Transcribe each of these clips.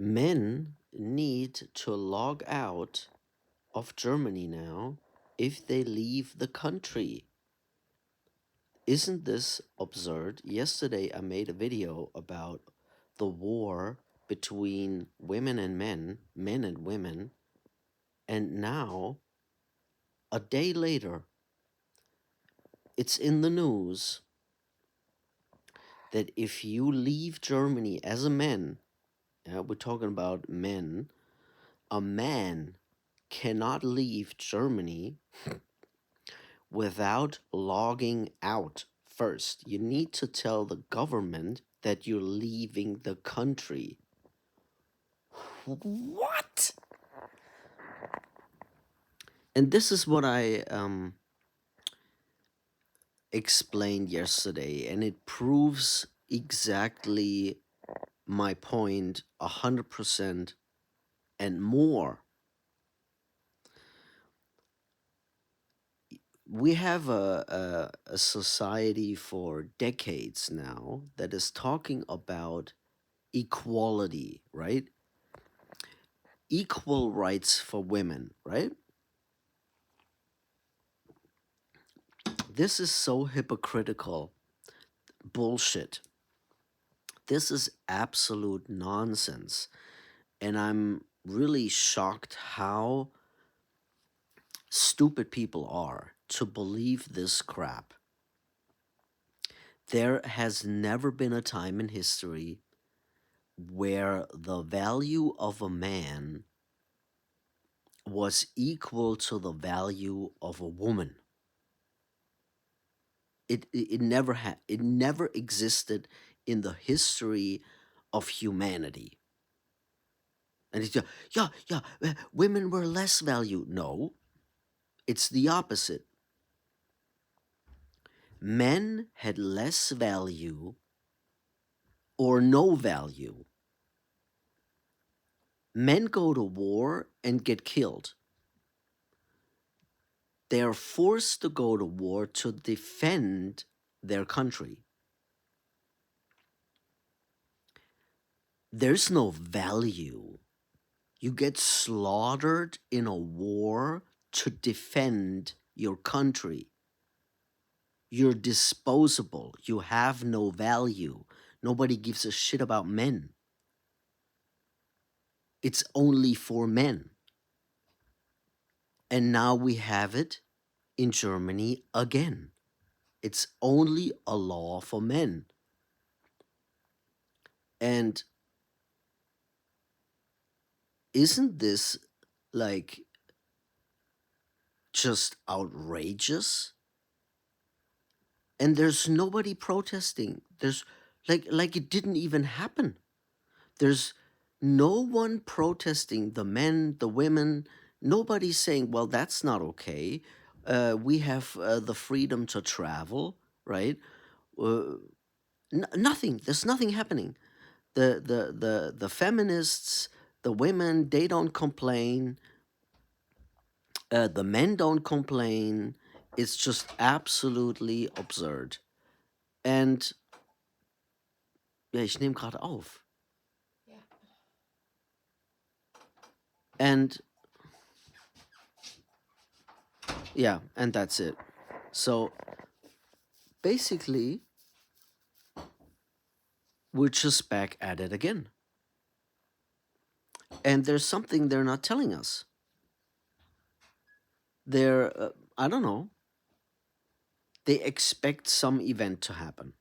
Men need to log out of Germany now if they leave the country. Isn't this absurd? Yesterday I made a video about the war between women and men and women, and now, a day later, it's in the news that if you leave Germany as a man, yeah, we're talking about men, a man cannot leave Germany without logging out first. You need to tell the government that you're leaving the country. What? And this is what I explained yesterday, and it proves exactly my point 100% and more. We have a society for decades now that is talking about equality, right? Equal rights for women, right? This is so hypocritical bullshit. This is absolute nonsense. And I'm really shocked how stupid people are to believe this crap. There has never been a time in history where the value of a man was equal to the value of a woman. It never had, it never existed in the history of humanity. And it's women were less valued. No, it's the opposite. Men had less value or no value. Men go to war and get killed. They are forced to go to war to defend their country. There's no value. You get slaughtered in a war to defend your country. You're disposable. You have no value. Nobody gives a shit about men. It's only for men. And now we have it in Germany again. It's only a law for men. And isn't this like just outrageous? And there's nobody protesting. There's like it didn't even happen. There's no one protesting, the men, the women. Nobody's saying, well, that's not okay. We have the freedom to travel, right? Uh, nothing. There's nothing happening. The feminists, the women, they don't complain. The men don't complain. It's just absolutely absurd. And ja, ich nehme gerade auf. And yeah, and that's it. So basically, we're just back at it again. And there's something they're not telling us. I don't know, they expect some event to happen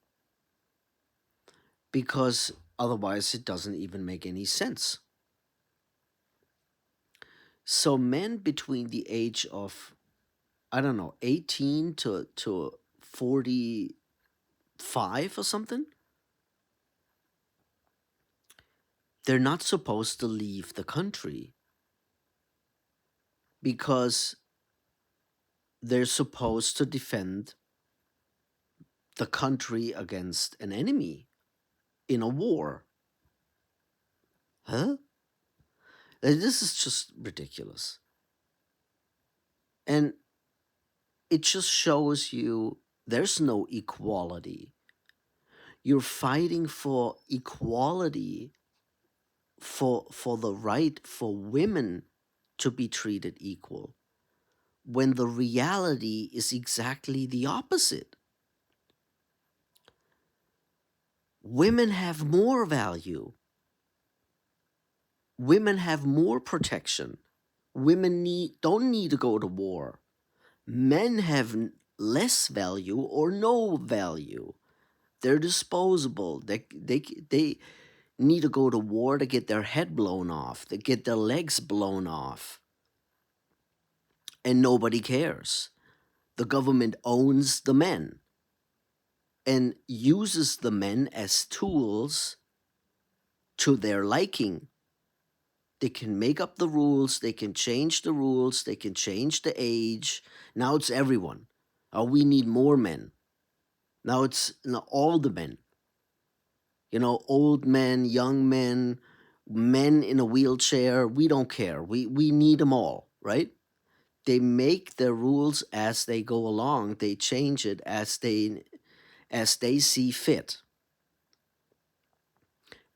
because otherwise it doesn't even make any sense. So men between the age of, I don't know, 18 to 45 or something, they're not supposed to leave the country because they're supposed to defend the country against an enemy in a war. Huh? This is just ridiculous. And it just shows you there's no equality. You're fighting for equality for the right for women to be treated equal, when the reality is exactly the opposite. Women have more value. Women have more protection. Women don't need to go to war. Men have less value or no value. They're disposable. They need to go to war to get their head blown off, to get their legs blown off, and nobody cares. The government owns the men and uses the men as tools to their liking. They can make up the rules, they can change the rules, they can change the age. Now it's everyone. Oh, we need more men. Now it's all the men. Old men, young men, men in a wheelchair. We don't care. We need them all, right? They make the rules as they go along. They change it as they see fit.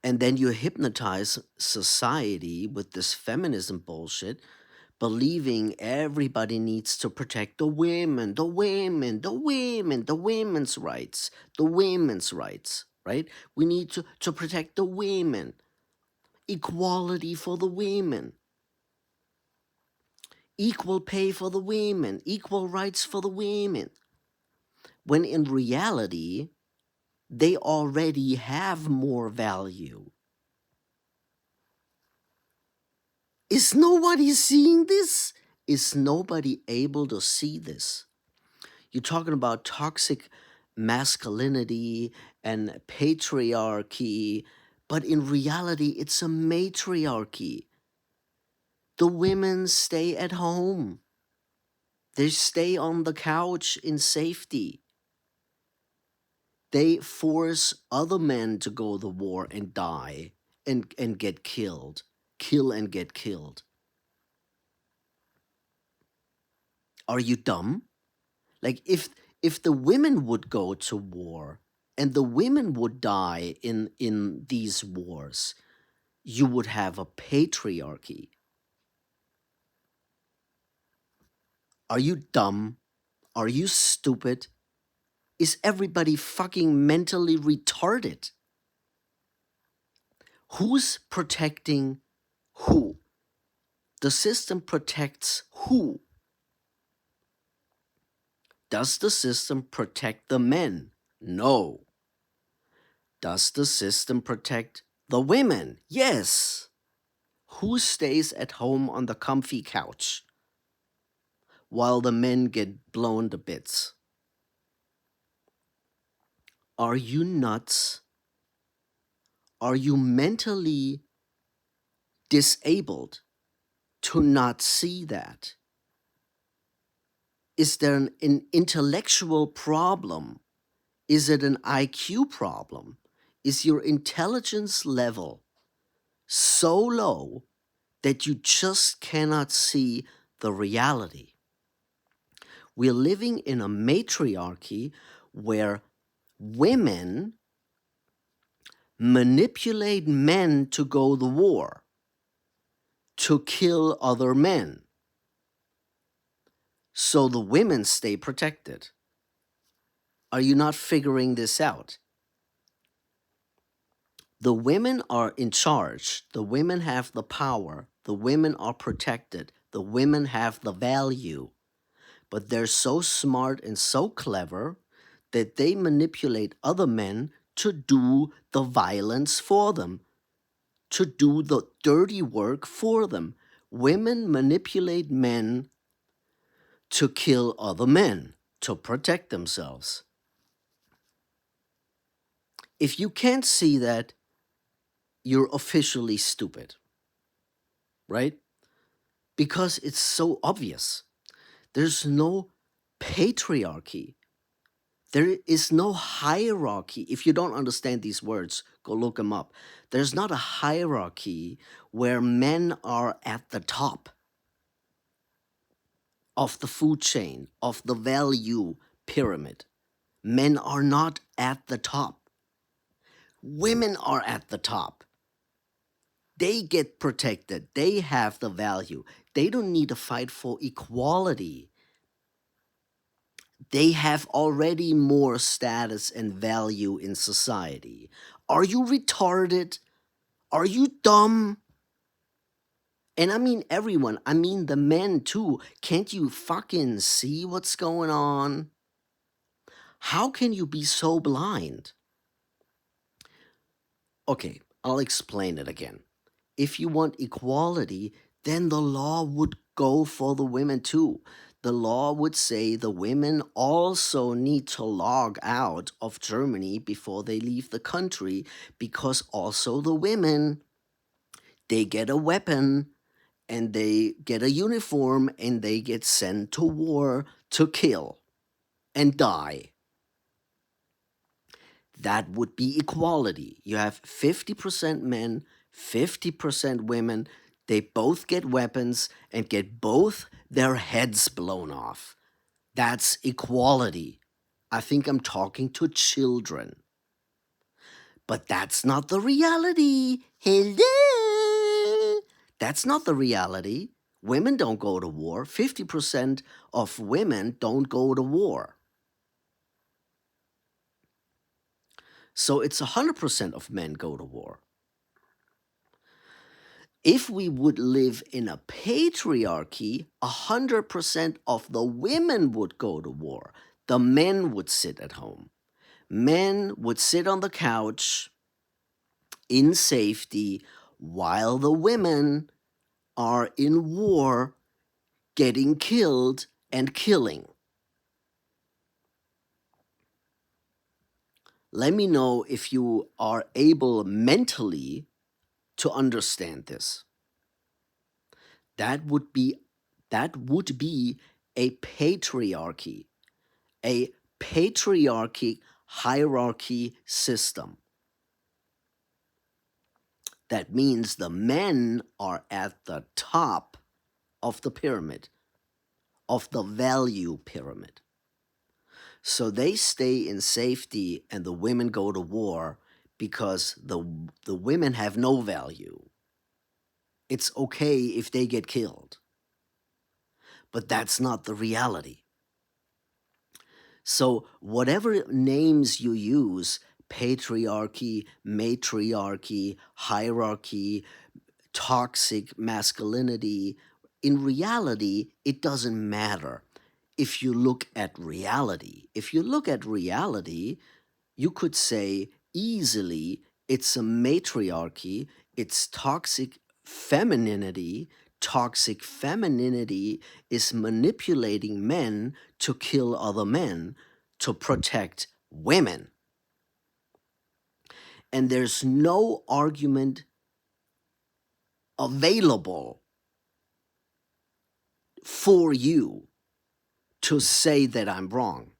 And then you hypnotize society with this feminism bullshit, believing everybody needs to protect the women, the women, the women, the women's rights, the women's rights, right? We need to protect the women, equality for the women, equal pay for the women, equal rights for the women. When in reality, they already have more value. Is nobody seeing this? Is nobody able to see this? You're talking about toxic masculinity and patriarchy, but in reality, it's a matriarchy. The women stay at home, they stay on the couch in safety. They force other men to go to war and die and get killed, kill and get killed. Are you dumb? Like if the women would go to war and the women would die in these wars, you would have a patriarchy. Are you dumb? Are you stupid? Is everybody fucking mentally retarded? Who's protecting who? The system protects who? Does the system protect the men? No. Does the system protect the women? Yes. Who stays at home on the comfy couch while the men get blown to bits? Are you nuts? Are you mentally disabled to not see that? Is there an intellectual problem? Is it an IQ problem? Is your intelligence level so low that you just cannot see the reality? We're living in a matriarchy where women manipulate men to go to war, to kill other men, so the women stay protected. Are you not figuring this out? The women are in charge. The women have the power. The women are protected. The women have the value. But they're so smart and so clever that they manipulate other men to do the violence for them, to do the dirty work for them. Women manipulate men to kill other men, to protect themselves. If you can't see that, you're officially stupid, right? Because it's so obvious. There's no patriarchy. There is no hierarchy. If you don't understand these words, go look them up. There's not a hierarchy where men are at the top of the food chain, of the value pyramid. Men are not at the top. Women are at the top. They get protected. They have the value. They don't need to fight for equality. They have already more status and value in society. Are you retarded? Are you dumb? And I mean everyone, I mean the men too. Can't you fucking see what's going on? How can you be so blind? Okay, I'll explain it again. If you want equality, then the law would go for the women too. The law would say the women also need to log out of Germany before they leave the country, because also the women, they get a weapon and they get a uniform and they get sent to war to kill and die. That would be equality. You have 50% men, 50% women. They both get weapons and get both their heads blown off. That's equality. I think I'm talking to children. But that's not the reality. Hello? That's not the reality. Women don't go to war. 50% of women don't go to war. So it's 100% of men go to war. If we would live in a patriarchy, 100% of the women would go to war. The men would sit at home. Men would sit on the couch in safety while the women are in war, getting killed and killing. Let me know if you are able mentally to understand this. That would be a patriarchy, a patriarchy hierarchy system. That means the men are at the top of the pyramid, of the value pyramid. So they stay in safety and the women go to war because the women have no value. It's okay if they get killed. But that's not the reality. So whatever names you use, patriarchy, matriarchy, hierarchy, toxic masculinity, in reality, it doesn't matter. If you look at reality, you could say easily it's a matriarchy, it's toxic femininity. Toxic femininity is manipulating men to kill other men to protect women. And there's no argument available for you to say that I'm wrong,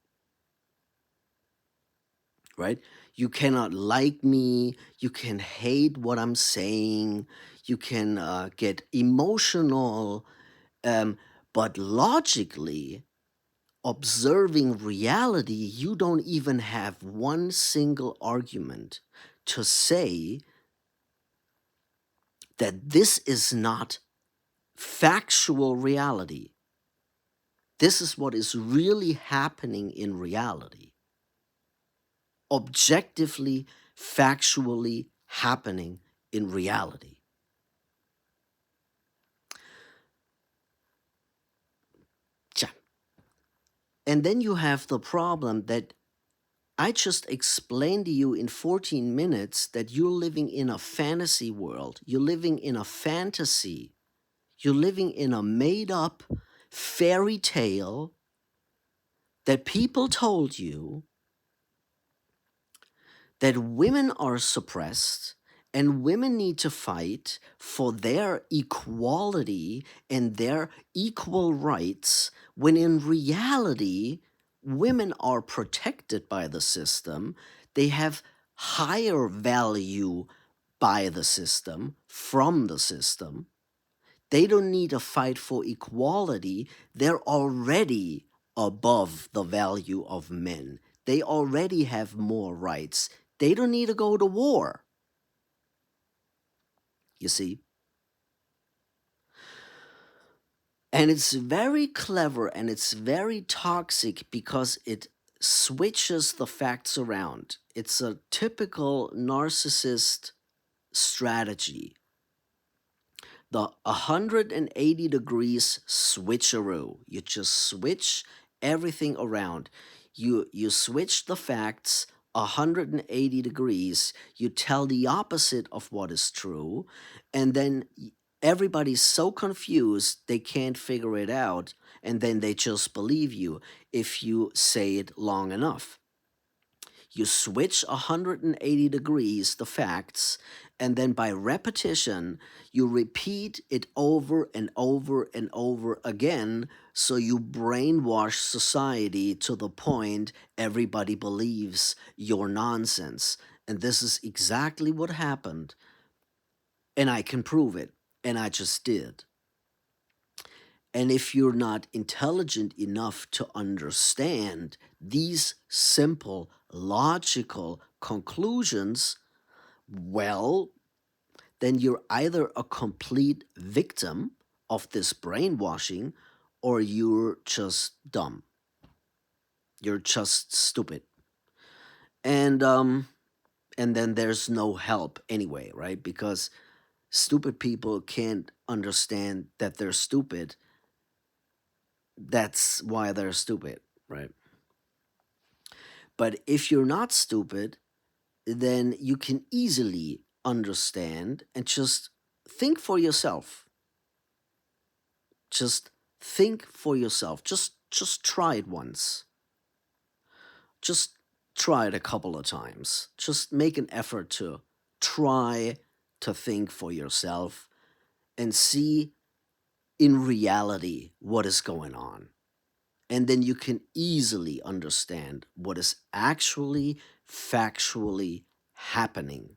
right? You cannot like me, you can hate what I'm saying, you can get emotional, but logically, observing reality, you don't even have one single argument to say that this is not factual reality. This is what is really happening in reality. Objectively, factually happening in reality. Tja. And then you have the problem that I just explained to you in 14 minutes that you're living in a fantasy world. You're living in a fantasy. You're living in a made up fairy tale that people told you that women are suppressed and women need to fight for their equality and their equal rights, when in reality, women are protected by the system. They have higher value by the system, from the system. They don't need to fight for equality. They're already above the value of men. They already have more rights. They don't need to go to war. you see. And it's very clever and it's very toxic because it switches the facts around. It's a typical narcissist strategy. The 180 degrees switcheroo. You just switch everything around. You switch the facts 180 degrees. You tell the opposite of what is true, and then everybody's so confused they can't figure it out, and then they just believe you if you say it long enough. You switch 180 degrees the facts, and then by repetition, you repeat it over and over and over again. So you brainwash society to the point everybody believes your nonsense. And this is exactly what happened. And I can prove it. And I just did. And if you're not intelligent enough to understand these simple, logical conclusions, well, then you're either a complete victim of this brainwashing or you're just dumb. You're just stupid. And and then there's no help anyway, right? Because stupid people can't understand that they're stupid. That's why they're stupid, right? But if you're not stupid, then you can easily understand and just think for yourself. Just think for yourself. Just try it once. Just try it a couple of times. Just make an effort to try to think for yourself and see in reality what is going on. And then you can easily understand what is actually factually happening.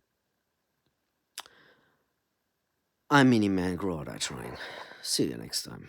I'm MINIMAN. Grow out, I trying. See you next time.